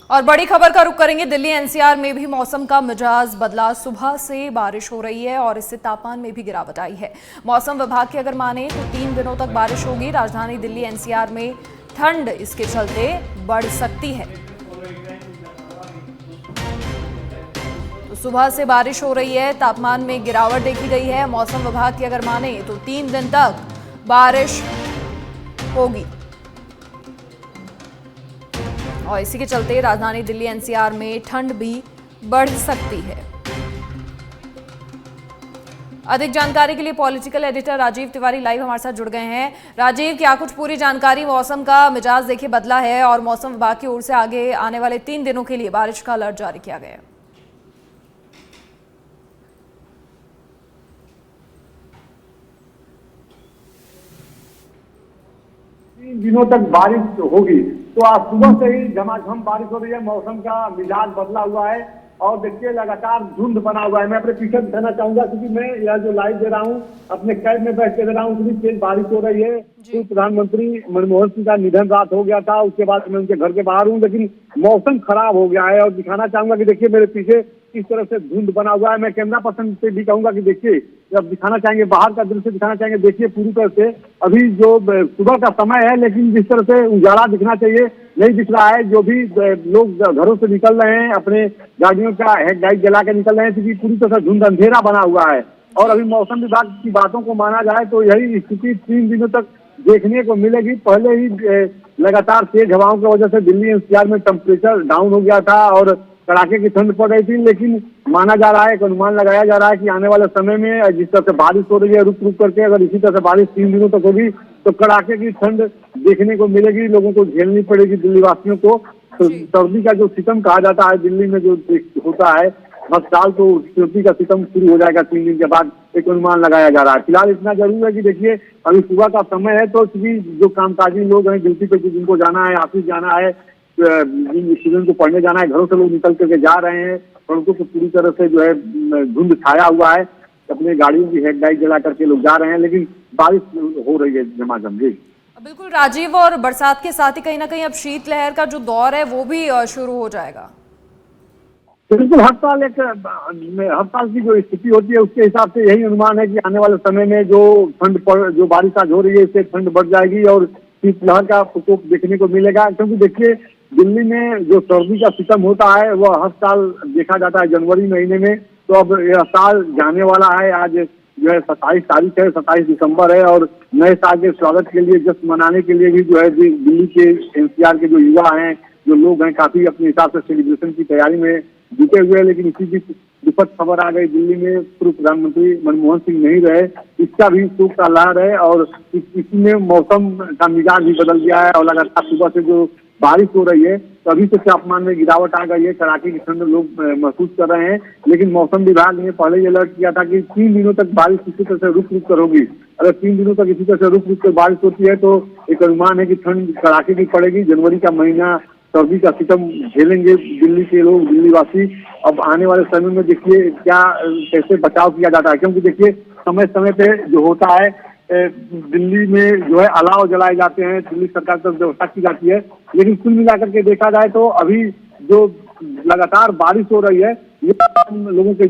और बड़ी खबर का रुख करेंगे। दिल्ली एनसीआर में भी मौसम का मिजाज बदला। सुबह से बारिश हो रही है और इससे तापमान में भी गिरावट आई है। मौसम विभाग की अगर माने तो 3 दिनों तक बारिश होगी। राजधानी दिल्ली एनसीआर में ठंड इसके चलते बढ़ सकती है। तो सुबह से बारिश हो रही है, तापमान में गिरावट देखी गई है। मौसम विभाग की अगर माने तो 3 दिन तक बारिश होगी और इसी के चलते राजधानी दिल्ली एनसीआर में ठंड भी बढ़ सकती है। अधिक जानकारी के लिए political editor Rajeev Tiwari live हमारे साथ जुड़ गए हैं। राजीव, क्या कुछ पूरी जानकारी? मौसम का मिजाज देखिए बदला है और मौसम विभाग की ओर से आगे आने वाले 3 दिनों के लिए बारिश का अलर्ट जारी किया गया है। 3 दिनों तक बारिश होगी। तो आज सुबह से ही झमाझम बारिश हो रही है। मौसम का मिजाज बदला हुआ है और देखिए लगातार धुंध बना हुआ है। मैं अपने पीछे दिखाना चाहूंगा क्योंकि मैं यह जो लाइव दे रहा हूँ अपने कैब में बैठ के दे रहा हूँ। इतनी तेज बारिश हो रही है। तो प्रधानमंत्री मनमोहन सिंह का निधन रात हो गया था, उसके बाद मैं उनके घर के बाहर हूँ, लेकिन मौसम खराब हो गया है। और दिखाना चाहूंगा कि देखिए मेरे पीछे किस तरह से धुंध बना हुआ है। मैं कैमरा पर्सन से भी कहूंगा कि देखिए, जब दिखाना चाहेंगे बाहर का दृश्य दिखाना चाहेंगे, देखिए पूरी तरह से अभी जो सुबह का समय है, लेकिन जिस तरह से उजाला दिखना चाहिए नहीं दिख रहा है। जो भी लोग घरों से निकल रहे हैं अपने गाड़ियों का हेडलाइट जला के निकल रहे हैं क्योंकि पूरी तरह से धुंध अंधेरा बना हुआ है। और अभी मौसम विभाग की बातों को माना जाए तो यही स्थिति 3 दिनों तक देखने को मिलेगी। पहले ही लगातार तेज हवाओं की वजह से दिल्ली एनसीआर में टेम्परेचर डाउन हो गया था और कड़ाके की ठंड पड़ रही थी, लेकिन माना जा रहा है, एक अनुमान लगाया जा रहा है कि आने वाले समय में जिस तरह से बारिश हो रही है रुक रुक करके, अगर इसी तरह से बारिश 3 दिनों तक होगी तो कड़ाके की ठंड देखने को मिलेगी। लोगों को झेलनी पड़ेगी दिल्ली वासियों को। तो सर्दी का जो सितम कहा जाता है दिल्ली में जो होता है हर साल, तो सर्दी का सितम शुरू हो जाएगा 3 दिन के बाद, एक अनुमान लगाया जा रहा है। फिलहाल इतना जरूर है कि देखिए अभी सुबह का समय है तो जो कामकाजी लोग हैं ड्यूटी पे, जिनको जाना है, ऑफिस जाना है, जिन स्टूडेंट को पढ़ने जाना है, घरों से लोग निकल करके जा रहे हैं। सड़कों को पूरी तरह से जो है धुंध छाया हुआ है। अपने गाड़ियों की हेडलाइट जला करके लोग जा रहे हैं, लेकिन बारिश हो रही है झमाझम। जी बिल्कुल राजीव, और बरसात के साथ ही कहीं ना कहीं अब शीतलहर का जो दौर है वो भी शुरू हो जाएगा। बिल्कुल, हर साल की जो स्थिति होती है उसके हिसाब से यही अनुमान है कि आने वाले समय में जो बारिश आज हो रही है इससे ठंड बढ़ जाएगी और शीतलहर का प्रकोप देखने को मिलेगा। क्योंकि देखिए दिल्ली में जो सर्दी का सितम होता है वह हर साल देखा जाता है जनवरी महीने में। तो अब यह साल जाने वाला है। आज जो है 27 तारीख है, 27 दिसंबर है और नए साल के स्वागत के लिए, जश्न मनाने के लिए भी जो है दिल्ली के एनसीआर के जो युवा हैं, जो लोग हैं, काफी अपने हिसाब से सेलिब्रेशन की तैयारी में जुटे हुए हैं। लेकिन इसी बीच दुखद खबर आ गई, दिल्ली में पूर्व प्रधानमंत्री मनमोहन सिंह नहीं रहे, इसका भी शोक का लहर है। और इसमें मौसम का मिजाज भी बदल गया है और लगातार सुबह से जो बारिश हो रही है तो अभी से तापमान में गिरावट आ गई है। कड़ाके की ठंड लोग महसूस कर रहे हैं, लेकिन मौसम विभाग ने पहले ही अलर्ट किया था कि 3 दिनों तक बारिश इसी तरह से रुक रुक कर होगी। अगर 3 दिनों तक इसी तरह से रुक रुक कर बारिश होती है तो एक अनुमान है कि ठंड कड़ाके की पड़ेगी। जनवरी का महीना सर्दी का सितम झेलेंगे दिल्ली के लोग, दिल्ली वासी। अब आने वाले समय में देखिए कैसे बचाव किया जाता है, क्योंकि देखिए समय समय पे जो होता है दिल्ली में जो है अलाव जलाए जाते हैं, दिल्ली सरकार तरफ व्यवस्था की जाती है। लेकिन कुल मिलाकर के देखा जाए तो अभी जो लगातार बारिश हो रही है ये लोगों के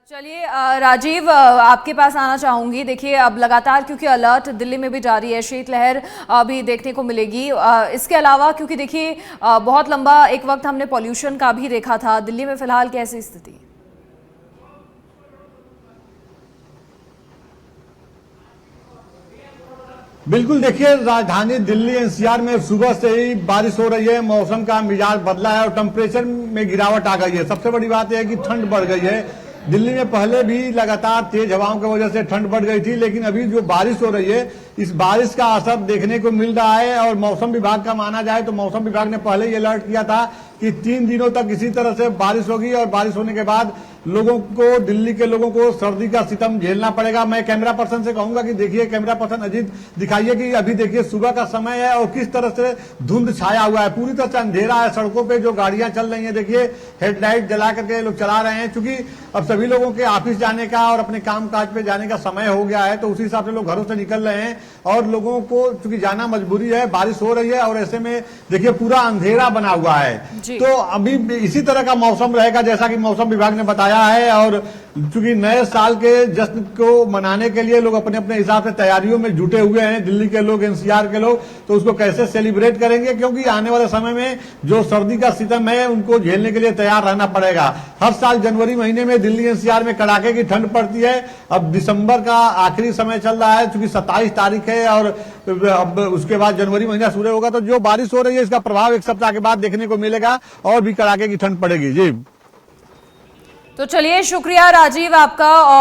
चलिए राजीव, आपके पास आना चाहूंगी। देखिए अब लगातार क्योंकि अलर्ट दिल्ली में भी जारी है, शीतलहर भी देखने को मिलेगी। इसके अलावा क्योंकि देखिए बहुत लंबा एक वक्त हमने पॉल्यूशन का भी देखा था, दिल्ली में फिलहाल कैसी स्थिति? बिल्कुल, देखिए राजधानी दिल्ली एनसीआर में सुबह से ही बारिश हो रही है। मौसम का मिजाज बदला है और टेम्परेचर में गिरावट आ गई है। सबसे बड़ी बात यह है कि ठंड बढ़ गई है। दिल्ली में पहले भी लगातार तेज हवाओं की वजह से ठंड बढ़ गई थी, लेकिन अभी जो बारिश हो रही है इस बारिश का असर देखने को मिल रहा है। और मौसम विभाग का माना जाए तो मौसम विभाग ने पहले ही अलर्ट किया था कि 3 दिनों तक इसी तरह से बारिश होगी और बारिश होने के बाद लोगों को, दिल्ली के लोगों को सर्दी का सितम झेलना पड़ेगा। मैं कैमरा पर्सन से कहूंगा कि देखिए, कैमरा पर्सन अजीत दिखाइए कि अभी देखिए सुबह का समय है और किस तरह से धुंध छाया हुआ है, पूरी तरह से अंधेरा है। सड़कों पे जो गाड़ियां चल रही हैं, देखिए हेडलाइट जला करके लोग चला रहे हैं, क्योंकि अब सभी लोगों के ऑफिस जाने का और अपने काम काज पे जाने का समय हो गया है, तो उसी हिसाब से लोग घरों से निकल रहे हैं और लोगों को चूंकि जाना मजबूरी है, बारिश हो रही है और ऐसे में देखिए पूरा अंधेरा बना हुआ है। तो अभी इसी तरह का मौसम रहेगा जैसा कि मौसम विभाग ने बताया है। और चूंकि नए साल के जश्न को मनाने के लिए लोग अपने अपने हिसाब से तैयारियों में जुटे हुए हैं, दिल्ली के लोग, एनसीआर के लोग, तो उसको कैसे सेलिब्रेट करेंगे, क्योंकि आने वाले समय में जो सर्दी का सितम है उनको झेलने के लिए तैयार रहना पड़ेगा। हर साल जनवरी महीने में दिल्ली एनसीआर में कड़ाके की ठंड पड़ती है। अब दिसंबर का आखिरी समय चल रहा है, चूंकि 27 तारीख है और अब उसके बाद जनवरी महीना शुरू होगा, तो जो बारिश हो रही है इसका प्रभाव एक सप्ताह के बाद देखने को मिलेगा और भी कड़ाके की ठंड पड़ेगी। जी तो चलिए, शुक्रिया राजीव आपका। और